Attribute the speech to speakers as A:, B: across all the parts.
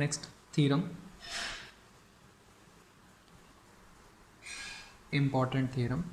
A: Next theorem, important theorem.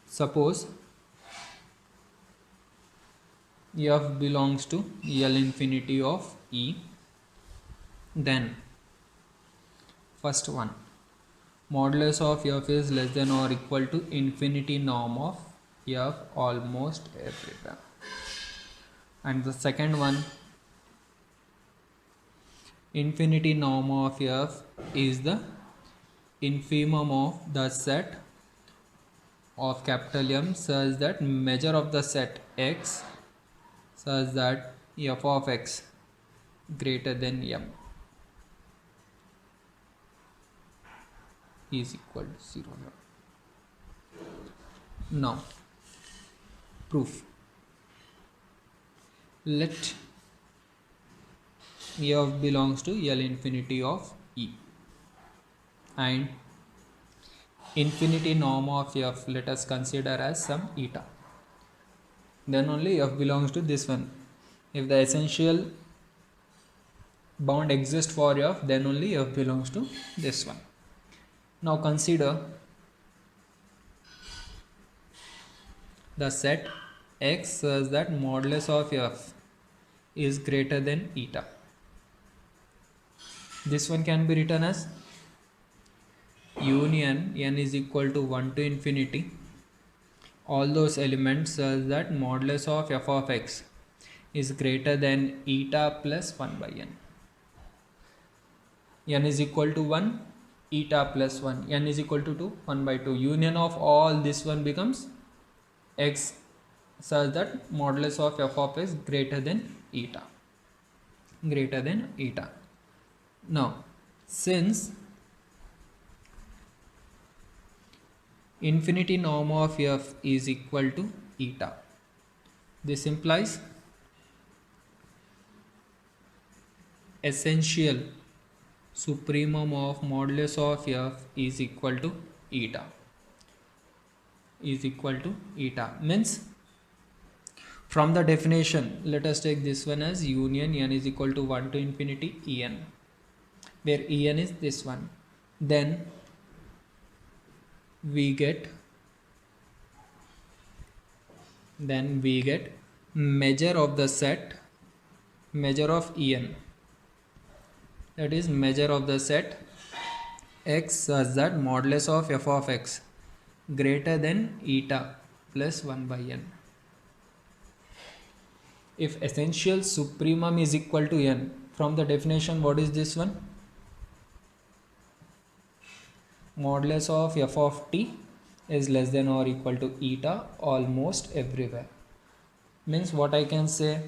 A: Suppose f belongs to L infinity of E, then first one, modulus of f is less than or equal to infinity norm of f almost everywhere. And the second one, infinity norm of f is the infimum of the set of capital M such that measure of the set X such that f of x greater than M is equal to 0. Now proof. Let f belongs to L infinity of E and infinity norm of f let us consider as some eta, then only f belongs to this one. If the essential bound exists for f, then only f belongs to this one. Now consider the set X such that modulus of f is greater than eta. This one can be written as union n is equal to 1 to infinity all those elements such that modulus of f of x is greater than eta plus 1 by n. N is equal to 1, eta plus 1, n is equal to 2, 1 by 2. Union of all this one becomes x such that modulus of f of x greater than eta. Now since infinity norm of f is equal to eta, this implies essential supremum of modulus of f is equal to eta. Means from the definition, let us take this one as union n is equal to 1 to infinity en, where en is this one. Then we get measure of the set, measure of en, that is measure of the set x such that modulus of f of x greater than eta plus 1 by n. If essential supremum is equal to n, from the definition what is this one? Modulus of f of t is less than or equal to eta almost everywhere. Means what I can say,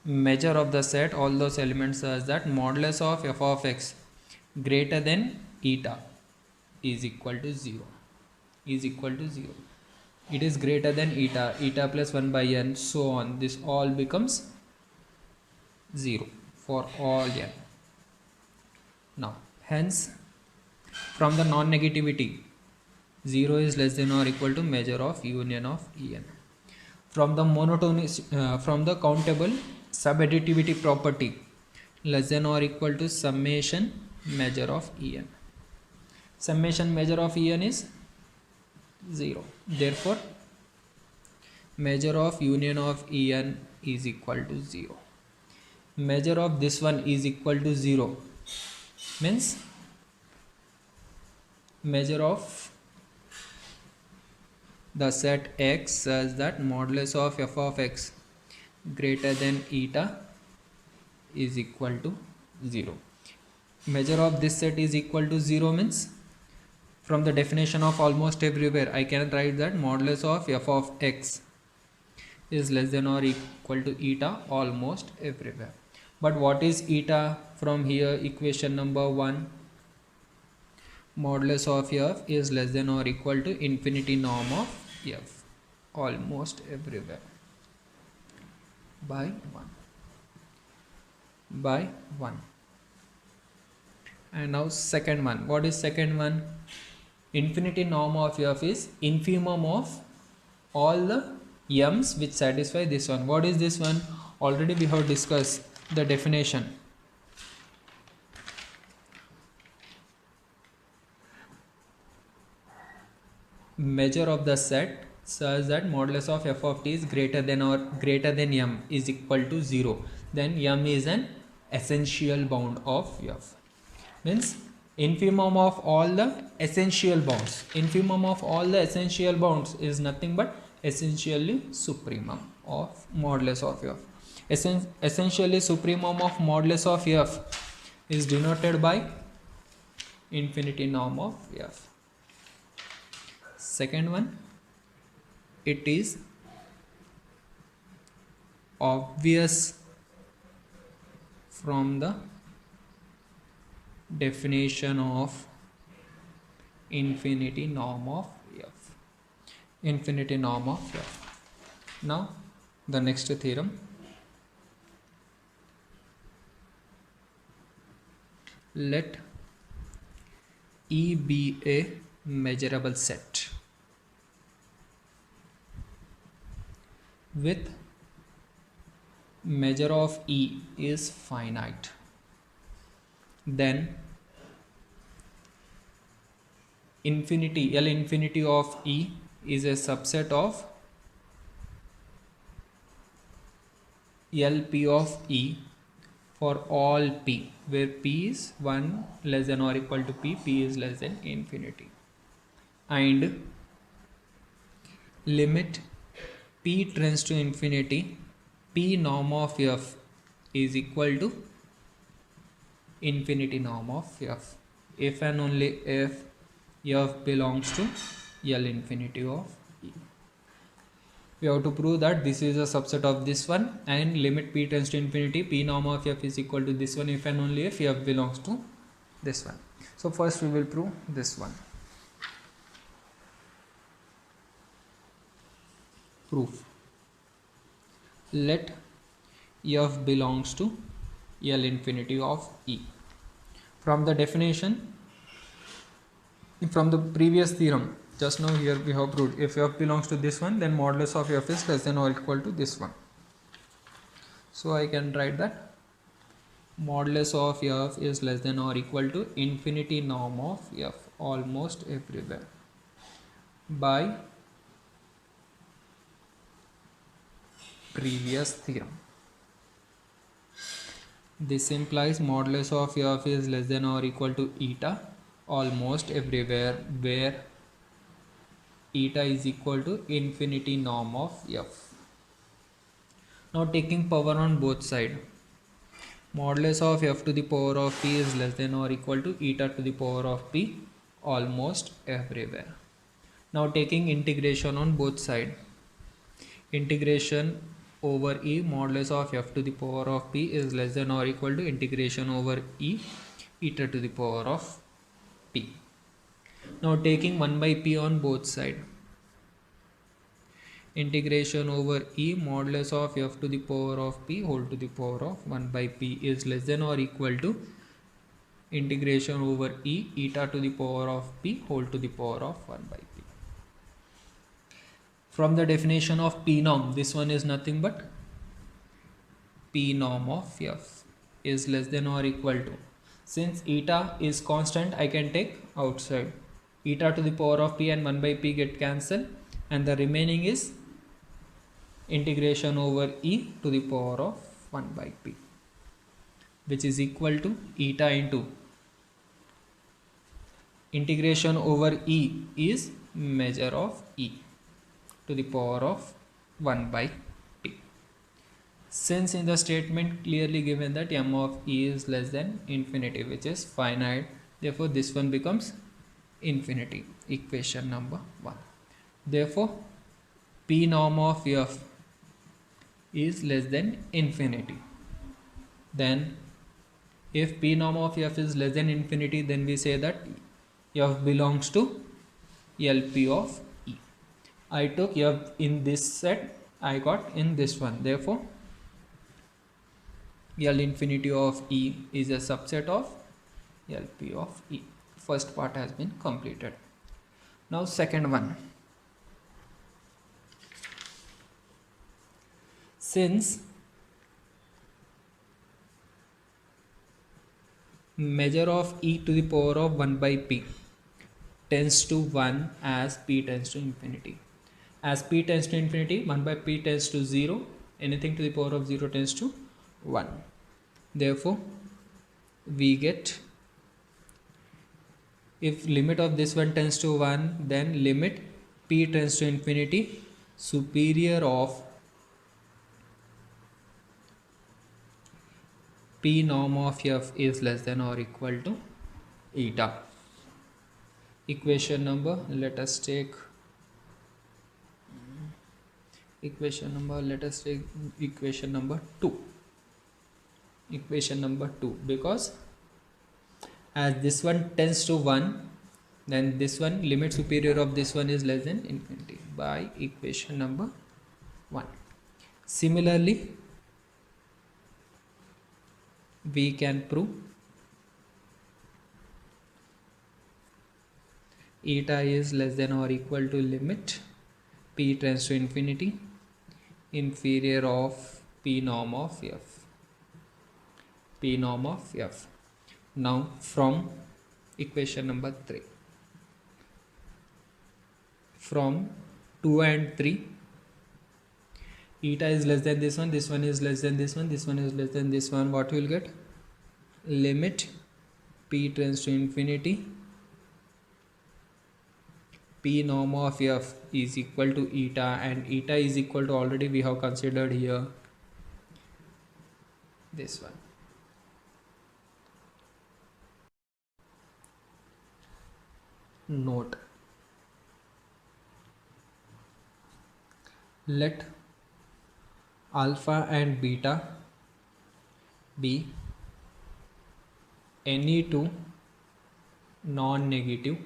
A: measure of the set all those elements such that modulus of f of x greater than eta is equal to 0. It is greater than eta plus 1 by n, so on. This all becomes 0 for all n. Now hence from the non-negativity, 0 is less than or equal to measure of union of en. From the from the countable subadditivity property, less than or equal to summation measure of en. Summation measure of en is 0. Therefore measure of union of en is equal to 0. Measure of this one is equal to 0 means measure of the set x such that modulus of f of x greater than eta is equal to 0. Measure of this set is equal to 0 means from the definition of almost everywhere I can write that modulus of f of x is less than or equal to eta almost everywhere. But what is eta? From here equation number 1, modulus of f is less than or equal to infinity norm of f almost everywhere by 1. And now second one, what is second one? Infinity norm of f is infimum of all the m's which satisfy this one. What is this one? Already we have discussed the definition. measure of the set such that modulus of f of t is greater than or greater than m is equal to 0, then m is an essential bound of f. Means infimum of all the essential bounds. Infimum of all the essential bounds is nothing but essentially supremum of modulus of f. Essentially supremum of modulus of f is denoted by infinity norm of f. Second one, it is obvious from the definition of infinity norm of f. Infinity norm of f. Now the next theorem, let E be a measurable set with measure of E is finite, then infinity L infinity of E is a subset of LP of E for all P, where P is 1 less than or equal to P, P is less than infinity, and limit P tends to infinity, P norm of f is equal to infinity norm of f, if and only if f belongs to L infinity of E. We have to prove that this is a subset of this one, and limit P tends to infinity, P norm of f is equal to this one if and only if f belongs to this one. So first we will prove this one. Proof. Let f belongs to L infinity of E. From the definition, from the previous theorem, just now here we have proved if f belongs to this one, then modulus of f is less than or equal to this one. So I can write that modulus of f is less than or equal to infinity norm of f almost everywhere by previous theorem. This implies modulus of f is less than or equal to eta almost everywhere where eta is equal to infinity norm of f. Now taking power on both sides, modulus of f to the power of p is less than or equal to eta to the power of p almost everywhere. Now taking integration on both sides, integration over e modulus of f to the power of p is less than or equal to integration over e eta to the power of p. Now taking 1 by p on both sides, integration over e modulus of f to the power of p whole to the power of 1 by p is less than or equal to integration over e eta to the power of p whole to the power of 1 by p. From the definition of P norm, this one is nothing but P norm of f is less than or equal to, since eta is constant, I can take outside, eta to the power of p and 1 by p get cancelled, and the remaining is integration over e to the power of 1 by p, which is equal to eta into integration over e is measure of e to the power of 1 by p. Since in the statement clearly given that m of e is less than infinity, which is finite, therefore this one becomes infinity, equation number 1. Therefore P norm of f is less than infinity. Then if P norm of f is less than infinity, then we say that f belongs to LP of E. I took f in this set, I got in this one, therefore L infinity of E is a subset of LP of E. First part has been completed. Now second one. Since measure of e to the power of 1 by p tends to 1 as p tends to infinity. As p tends to infinity, 1 by p tends to 0, anything to the power of 0 tends to 1. Therefore, we get, if limit of this one tends to 1, then limit p tends to infinity, superior of p norm of f is less than or equal to eta. Equation number, let us take equation number 2. Equation number 2, because as this one tends to 1, then this one limit superior of this one is less than infinity, by equation number 1. Similarly, we can prove eta is less than or equal to limit p tends to infinity, inferior of p norm of f. P norm of f. Now from equation number 3, from 2 and 3, eta is less than this one is less than this one is less than this one, what we will get? Limit p tends to infinity, p norm of f is equal to eta, and eta is equal to, already we have considered here, this one. Note, let alpha and beta be any two non-negative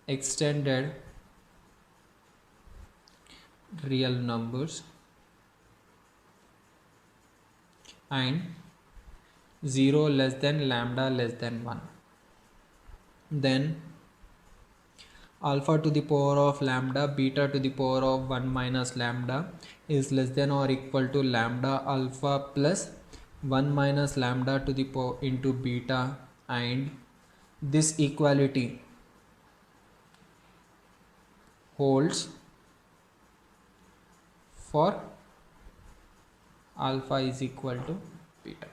A: extended real numbers and 0 less than lambda less than 1. Then alpha to the power of lambda, beta to the power of 1 minus lambda is less than or equal to lambda alpha plus 1 minus lambda to the power into beta, and this equality holds for alpha is equal to beta.